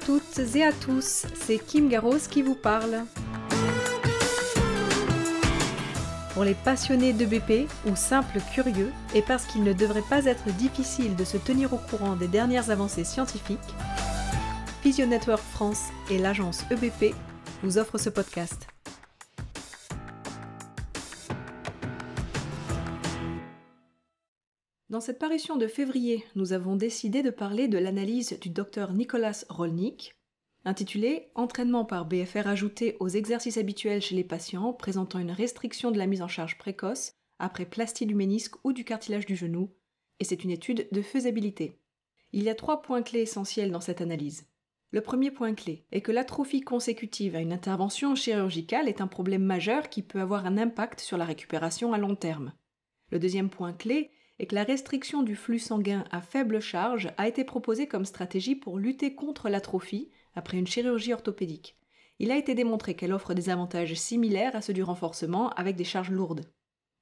toutes et à tous, c'est Kim Garros qui vous parle. Pour les passionnés d'EBP ou simples curieux, et parce qu'il ne devrait pas être difficile de se tenir au courant des dernières avancées scientifiques, Physio Network France et l'agence EBP vous offrent ce podcast. Dans cette parution de février, nous avons décidé de parler de l'analyse du Dr Nicolas Rolnick, intitulée « Entraînement par BFR ajouté aux exercices habituels chez les patients présentant une restriction de la mise en charge précoce après plastie du ménisque ou du cartilage du genou », et c'est une étude de faisabilité. Il y a 3 points clés essentiels dans cette analyse. Le premier point clé est que l'atrophie consécutive à une intervention chirurgicale est un problème majeur qui peut avoir un impact sur la récupération à long terme. Le deuxième point clé est que la restriction du flux sanguin à faible charge a été proposée comme stratégie pour lutter contre l'atrophie après une chirurgie orthopédique. Il a été démontré qu'elle offre des avantages similaires à ceux du renforcement avec des charges lourdes.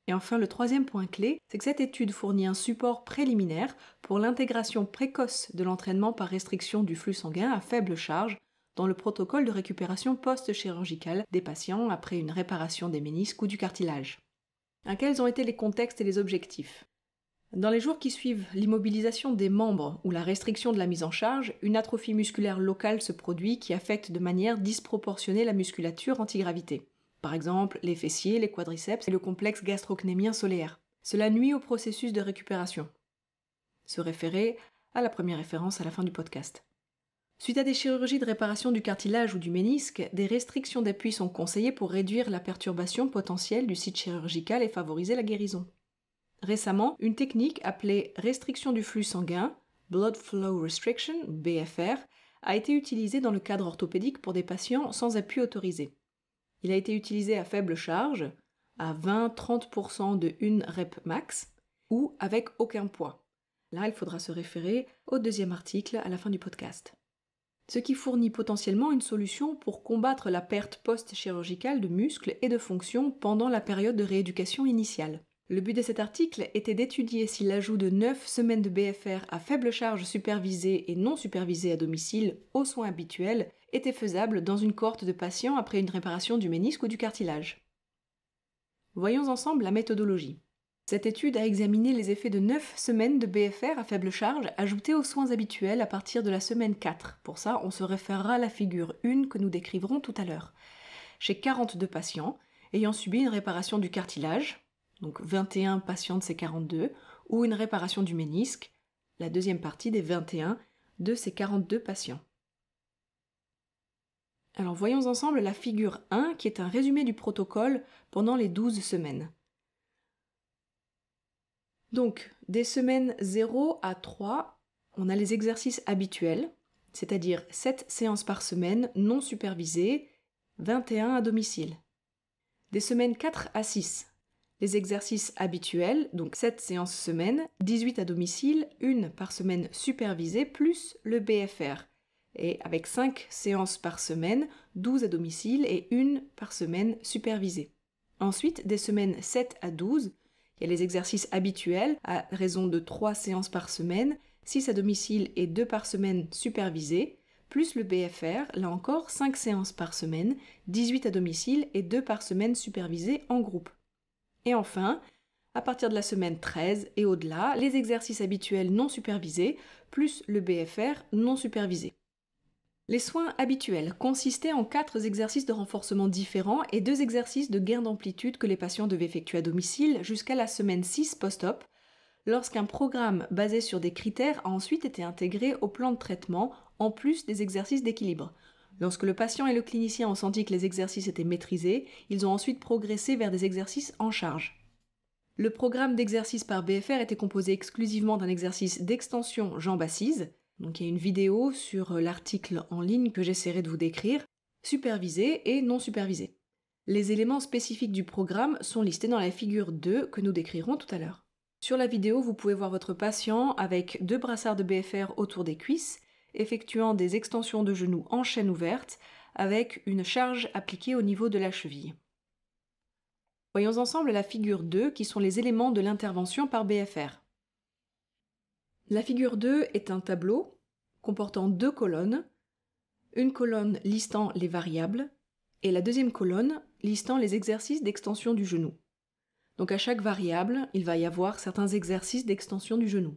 Et enfin, le troisième point clé, c'est que cette étude fournit un support préliminaire pour l'intégration précoce de l'entraînement par restriction du flux sanguin à faible charge dans le protocole de récupération post-chirurgicale des patients après une réparation des ménisques ou du cartilage. Quels ont été les contextes et les objectifs ? Dans les jours qui suivent l'immobilisation des membres ou la restriction de la mise en charge, une atrophie musculaire locale se produit qui affecte de manière disproportionnée la musculature antigravité. Par exemple, les fessiers, les quadriceps et le complexe gastrocnémien solaire. Cela nuit au processus de récupération. Se référer à la première référence à la fin du podcast. Suite à des chirurgies de réparation du cartilage ou du ménisque, des restrictions d'appui sont conseillées pour réduire la perturbation potentielle du site chirurgical et favoriser la guérison. Récemment, une technique appelée restriction du flux sanguin, Blood Flow Restriction, BFR, a été utilisée dans le cadre orthopédique pour des patients sans appui autorisé. Il a été utilisé à faible charge, à 20-30% de 1 rep max, ou avec aucun poids. Là, il faudra se référer au deuxième article à la fin du podcast. Ce qui fournit potentiellement une solution pour combattre la perte post-chirurgicale de muscles et de fonctions pendant la période de rééducation initiale. Le but de cet article était d'étudier si l'ajout de 9 semaines de BFR à faible charge supervisée et non supervisée à domicile aux soins habituels était faisable dans une cohorte de patients après une réparation du ménisque ou du cartilage. Voyons ensemble la méthodologie. Cette étude a examiné les effets de 9 semaines de BFR à faible charge ajoutés aux soins habituels à partir de la semaine 4. Pour ça, on se référera à la figure 1 que nous décriverons tout à l'heure. Chez 42 patients ayant subi une réparation du cartilage, donc 21 patients de ces 42, ou une réparation du ménisque, la deuxième partie des 21 de ces 42 patients. Alors voyons ensemble la figure 1 qui est un résumé du protocole pendant les 12 semaines. Donc, des semaines 0 à 3, on a les exercices habituels, c'est-à-dire 7 séances par semaine non supervisées, 21 à domicile. Des semaines 4 à 6, les exercices habituels, donc 7 séances semaine, 18 à domicile, 1 par semaine supervisée, plus le BFR. Et avec 5 séances par semaine, 12 à domicile et 1 par semaine supervisée. Ensuite, des semaines 7 à 12, il y a les exercices habituels à raison de 3 séances par semaine, 6 à domicile et 2 par semaine supervisées, plus le BFR, là encore 5 séances par semaine, 18 à domicile et 2 par semaine supervisées en groupe. Et enfin, à partir de la semaine 13 et au-delà, les exercices habituels non supervisés, plus le BFR non supervisé. Les soins habituels consistaient en 4 exercices de renforcement différents et 2 exercices de gain d'amplitude que les patients devaient effectuer à domicile jusqu'à la semaine 6 post-op, lorsqu'un programme basé sur des critères a ensuite été intégré au plan de traitement, en plus des exercices d'équilibre. Lorsque le patient et le clinicien ont senti que les exercices étaient maîtrisés, ils ont ensuite progressé vers des exercices en charge. Le programme d'exercice par BFR était composé exclusivement d'un exercice d'extension jambes assises, donc il y a une vidéo sur l'article en ligne que j'essaierai de vous décrire, supervisé et non supervisé. Les éléments spécifiques du programme sont listés dans la figure 2 que nous décrirons tout à l'heure. Sur la vidéo, vous pouvez voir votre patient avec 2 brassards de BFR autour des cuisses, effectuant des extensions de genoux en chaîne ouverte avec une charge appliquée au niveau de la cheville. Voyons ensemble la figure 2 qui sont les éléments de l'intervention par BFR. La figure 2 est un tableau comportant 2 colonnes une colonne listant les variables et la deuxième colonne listant les exercices d'extension du genou. Donc à chaque variable, il va y avoir certains exercices d'extension du genou.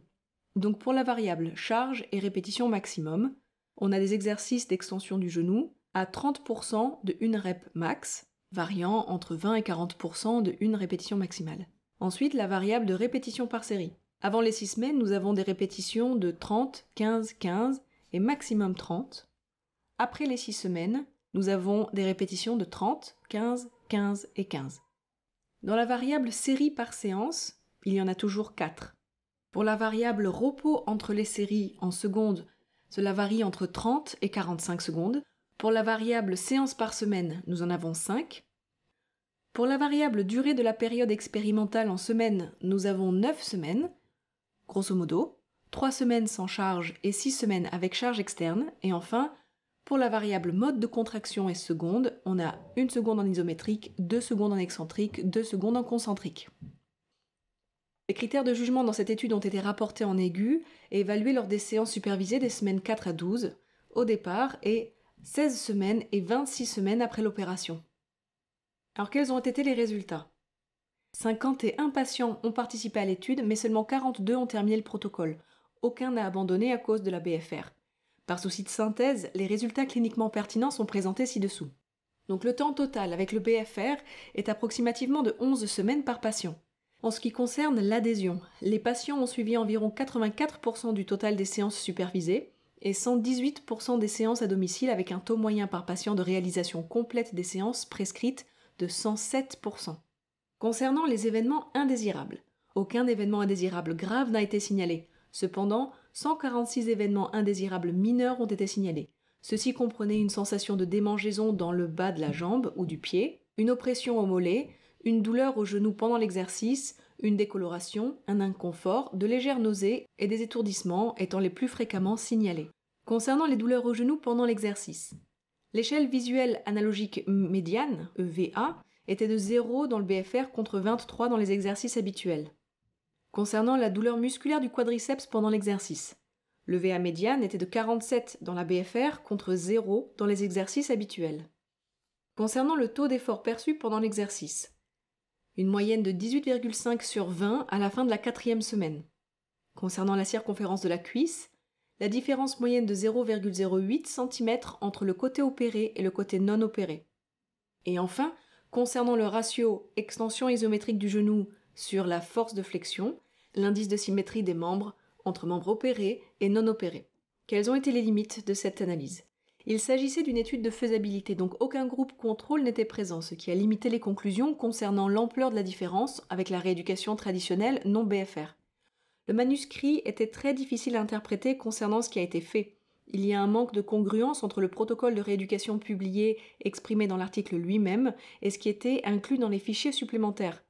Donc pour la variable charge et répétition maximum, on a des exercices d'extension du genou à 30% de 1 rep max, variant entre 20 et 40% de 1 répétition maximale. Ensuite, la variable de répétition par série. Avant les 6 semaines, nous avons des répétitions de 30, 15, 15 et maximum 30. Après les 6 semaines, nous avons des répétitions de 30, 15, 15 et 15. Dans la variable série par séance, il y en a toujours 4. Pour la variable repos entre les séries en secondes, cela varie entre 30 et 45 secondes. Pour la variable séance par semaine, nous en avons 5. Pour la variable durée de la période expérimentale en semaines, nous avons 9 semaines, grosso modo, 3 semaines sans charge et 6 semaines avec charge externe. Et enfin, pour la variable mode de contraction et secondes, on a 1 seconde en isométrique, 2 secondes en excentrique, 2 secondes en concentrique. Les critères de jugement dans cette étude ont été rapportés en aigu et évalués lors des séances supervisées des semaines 4 à 12 au départ et 16 semaines et 26 semaines après l'opération. Alors quels ont été les résultats ? 51 patients ont participé à l'étude, mais seulement 42 ont terminé le protocole. Aucun n'a abandonné à cause de la BFR. Par souci de synthèse, les résultats cliniquement pertinents sont présentés ci-dessous. Donc le temps total avec le BFR est approximativement de 11 semaines par patient. En ce qui concerne l'adhésion, les patients ont suivi environ 84% du total des séances supervisées et 118% des séances à domicile avec un taux moyen par patient de réalisation complète des séances prescrites de 107%. Concernant les événements indésirables, aucun événement indésirable grave n'a été signalé. Cependant, 146 événements indésirables mineurs ont été signalés. Ceux-ci comprenaient une sensation de démangeaison dans le bas de la jambe ou du pied, une oppression au mollet, une douleur au genou pendant l'exercice, une décoloration, un inconfort, de légères nausées et des étourdissements étant les plus fréquemment signalés. Concernant les douleurs au genou pendant l'exercice, l'échelle visuelle analogique médiane, EVA, était de 0 dans le BFR contre 23 dans les exercices habituels. Concernant la douleur musculaire du quadriceps pendant l'exercice, le VA médiane était de 47 dans la BFR contre 0 dans les exercices habituels. Concernant le taux d'effort perçu pendant l'exercice, une moyenne de 18,5 sur 20 à la fin de la 4e semaine. Concernant la circonférence de la cuisse, la différence moyenne de 0,08 cm entre le côté opéré et le côté non opéré. Et enfin, concernant le ratio extension isométrique du genou sur la force de flexion, l'indice de symétrie des membres entre membres opérés et non opérés. Quelles ont été les limites de cette analyse ? Il s'agissait d'une étude de faisabilité, donc aucun groupe contrôle n'était présent, ce qui a limité les conclusions concernant l'ampleur de la différence avec la rééducation traditionnelle non BFR. Le manuscrit était très difficile à interpréter concernant ce qui a été fait. Il y a un manque de congruence entre le protocole de rééducation publié exprimé dans l'article lui-même et ce qui était inclus dans les fichiers supplémentaires.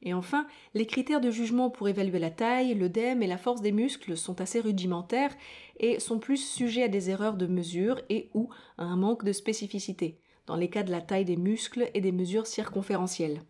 Et enfin, les critères de jugement pour évaluer la taille, l'œdème et la force des muscles sont assez rudimentaires et sont plus sujets à des erreurs de mesure et ou à un manque de spécificité, dans les cas de la taille des muscles et des mesures circonférentielles.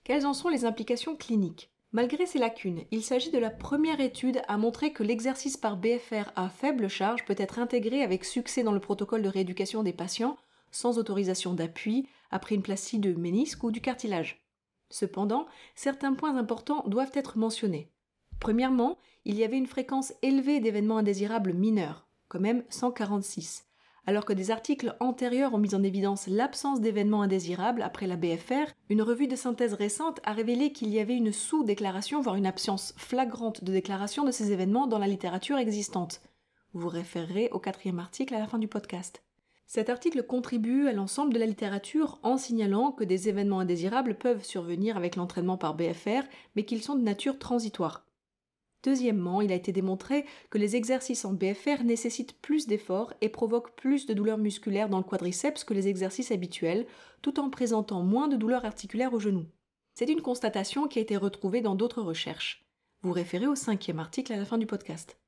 Quelles en sont les implications cliniques ? Malgré ces lacunes, il s'agit de la première étude à montrer que l'exercice par BFR à faible charge peut être intégré avec succès dans le protocole de rééducation des patients sans autorisation d'appui après une plastie de ménisque ou du cartilage. Cependant, certains points importants doivent être mentionnés. Premièrement, il y avait une fréquence élevée d'événements indésirables mineurs, quand même 146, alors que des articles antérieurs ont mis en évidence l'absence d'événements indésirables après la BFR. Une revue de synthèse récente a révélé qu'il y avait une sous-déclaration, voire une absence flagrante de déclaration de ces événements dans la littérature existante. Vous vous référerez au 4e article à la fin du podcast. Cet article contribue à l'ensemble de la littérature en signalant que des événements indésirables peuvent survenir avec l'entraînement par BFR, mais qu'ils sont de nature transitoire. Deuxièmement, il a été démontré que les exercices en BFR nécessitent plus d'efforts et provoquent plus de douleurs musculaires dans le quadriceps que les exercices habituels, tout en présentant moins de douleurs articulaires au genou. C'est une constatation qui a été retrouvée dans d'autres recherches. Vous référez au 5e article à la fin du podcast.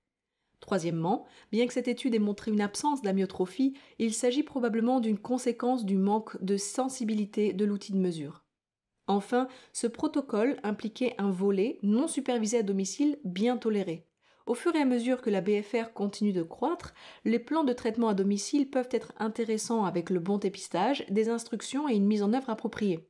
Troisièmement, bien que cette étude ait montré une absence d'amyotrophie, il s'agit probablement d'une conséquence du manque de sensibilité de l'outil de mesure. Enfin, ce protocole impliquait un volet non supervisé à domicile bien toléré. Au fur et à mesure que la BFR continue de croître, les plans de traitement à domicile peuvent être intéressants avec le bon dépistage, des instructions et une mise en œuvre appropriée.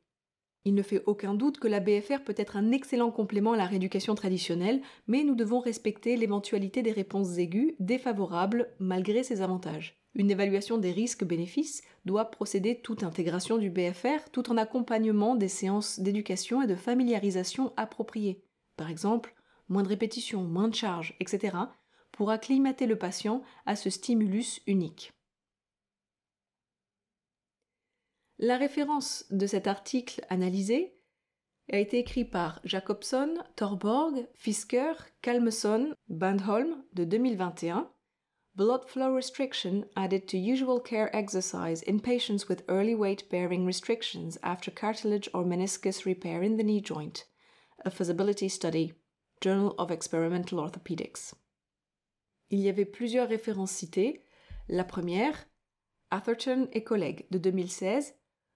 Il ne fait aucun doute que la BFR peut être un excellent complément à la rééducation traditionnelle, mais nous devons respecter l'éventualité des réponses aiguës défavorables malgré ses avantages. Une évaluation des risques-bénéfices doit procéder toute intégration du BFR tout en accompagnement des séances d'éducation et de familiarisation appropriées. Par exemple, moins de répétitions, moins de charges, etc., pour acclimater le patient à ce stimulus unique. La référence de cet article analysé a été écrit par Jacobson, Torborg, Fisker, Kalmeson, Bandholm de 2021. Blood flow restriction added to usual care exercise in patients with early weight-bearing restrictions after cartilage or meniscus repair in the knee joint. A feasibility study. Journal of Experimental Orthopedics. Il y avait plusieurs références citées. La première, Atherton et collègues de 2016,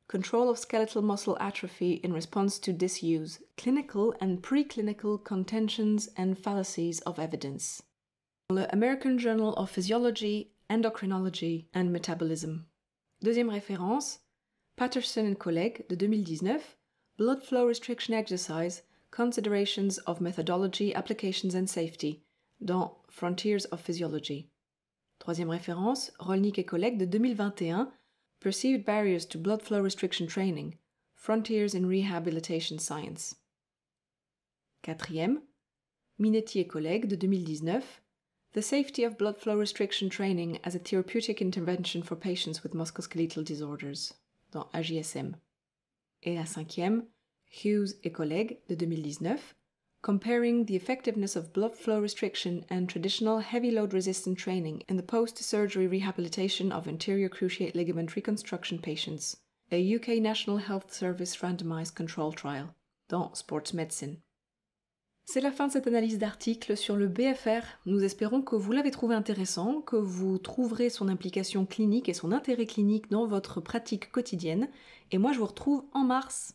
Control of Skeletal Muscle Atrophy in Response to Disuse, Clinical and Preclinical Contentions and Fallacies of Evidence. Le American Journal of Physiology, Endocrinology and Metabolism. Deuxième référence, Patterson et collègues de 2019, Blood Flow Restriction Exercise, Considerations of Methodology, Applications and Safety, dans Frontiers of Physiology. Troisième référence, Rolnick et collègues de 2021, Perceived Barriers to Blood Flow Restriction Training, Frontiers in Rehabilitation Science. Quatrième, Minetti et collègues de 2019, The Safety of Blood Flow Restriction Training as a Therapeutic Intervention for Patients with Musculoskeletal Disorders, dans AJSM. Et la cinquième, Hughes et collègues de 2019, Comparing the effectiveness of blood flow restriction and traditional heavy load resistant training in the post-surgery rehabilitation of anterior cruciate ligament reconstruction patients, a UK National Health Service randomized control trial, dans Sports Medicine. C'est la fin de cette analyse d'article sur le BFR. Nous espérons que vous l'avez trouvé intéressant, que vous trouverez son implication clinique et son intérêt clinique dans votre pratique quotidienne. Et moi, je vous retrouve en mars.